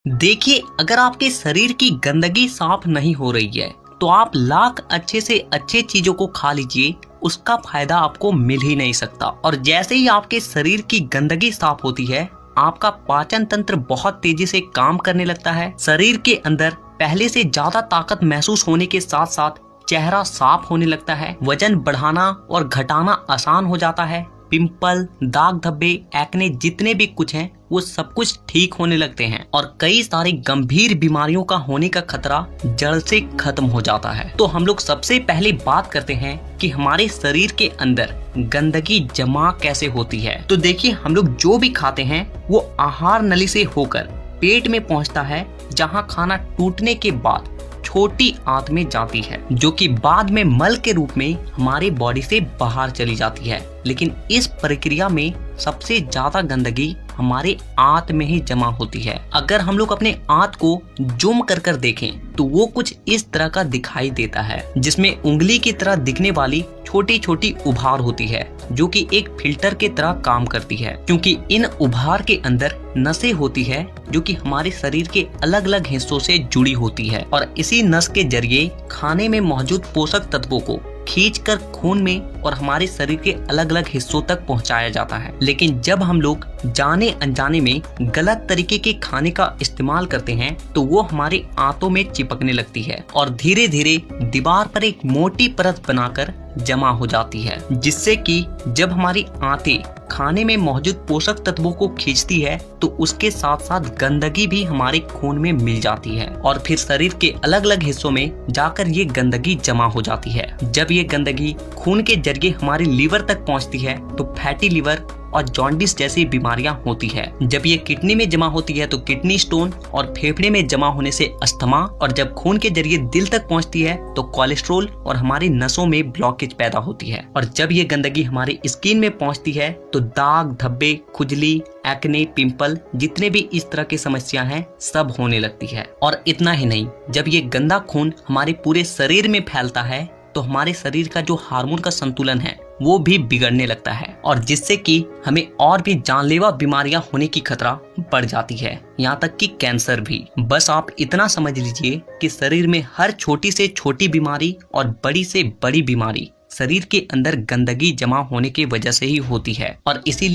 देखिए, अगर आपके शरीर की गंदगी साफ नहीं हो रही है तो आप लाख अच्छे से अच्छे चीजों को खा लीजिए, उसका फायदा आपको मिल ही नहीं सकता। और जैसे ही आपके शरीर की गंदगी साफ होती है, आपका पाचन तंत्र बहुत तेजी से काम करने लगता है। शरीर के अंदर पहले से ज्यादा ताकत महसूस होने के साथ साथ चेहरा साफ होने लगता है। वजन बढ़ाना और घटाना आसान हो जाता है। पिंपल, दाग धब्बे, एक्ने जितने भी कुछ हैं वो सब कुछ ठीक होने लगते हैं और कई सारी गंभीर बीमारियों का होने का खतरा जड़ से खत्म हो जाता है। तो हम लोग सबसे पहले बात करते हैं कि हमारे शरीर के अंदर गंदगी जमा कैसे होती है। तो देखिए, हम लोग जो भी खाते हैं वो आहार नली से होकर पेट में पहुंचता है, जहां खाना टूटने के बाद छोटी आंत में जाती है, जो कि बाद में मल के रूप में हमारे बॉडी से बाहर चली जाती है। लेकिन इस प्रक्रिया में सबसे ज्यादा गंदगी हमारे आंत में ही जमा होती है। अगर हम लोग अपने आंत को जूम कर कर देखें तो वो कुछ इस तरह का दिखाई देता है, जिसमें उंगली की तरह दिखने वाली छोटी छोटी उभार होती है, जो कि एक फिल्टर के तरह काम करती है, क्योंकि इन उभार के अंदर नसें होती है जो कि हमारे शरीर के अलग अलग हिस्सों से जुड़ी होती है और इसी नस के जरिए खाने में मौजूद पोषक तत्वों को खींचकर खून में और हमारे शरीर के अलग अलग हिस्सों तक पहुंचाया जाता है। लेकिन जब हम लोग जाने अनजाने में गलत तरीके के खाने का इस्तेमाल करते हैं तो वो हमारे आंतों में चिपकने लगती है और धीरे धीरे दीवार पर एक मोटी परत बनाकर जमा हो जाती है, जिससे कि जब हमारी आंतें खाने में मौजूद पोषक तत्वों को खींचती है तो उसके साथ साथ गंदगी भी हमारे खून में मिल जाती है और फिर शरीर के अलग अलग हिस्सों में जाकर ये गंदगी जमा हो जाती है। जब ये गंदगी खून के जरिए हमारे लीवर तक पहुंचती है तो फैटी लीवर और जॉन्डिस जैसी बीमारियां होती है। जब ये किडनी में जमा होती है तो किडनी स्टोन और फेफड़े में जमा होने से अस्थमा, और जब खून के जरिए दिल तक पहुंचती है तो कोलेस्ट्रोल और हमारी नसों में ब्लॉकेज पैदा होती है। और जब ये गंदगी हमारी स्किन में पहुंचती है तो दाग धब्बे, खुजली, एक्ने, पिंपल जितने भी इस तरह की समस्या हैं सब होने लगती है। और इतना ही नहीं, जब ये गंदा खून हमारे पूरे शरीर में फैलता है तो हमारे शरीर का जो हार्मोन का संतुलन है वो भी बिगड़ने लगता है और जिससे कि हमें और भी जानलेवा बीमारियां होने की खतरा बढ़ जाती है, यहाँ तक कि कैंसर भी। बस आप इतना समझ लीजिए कि शरीर में हर छोटी से छोटी बीमारी और बड़ी से बड़ी बीमारी शरीर के अंदर गंदगी जमा होने की वजह से ही होती है। और इसीलिए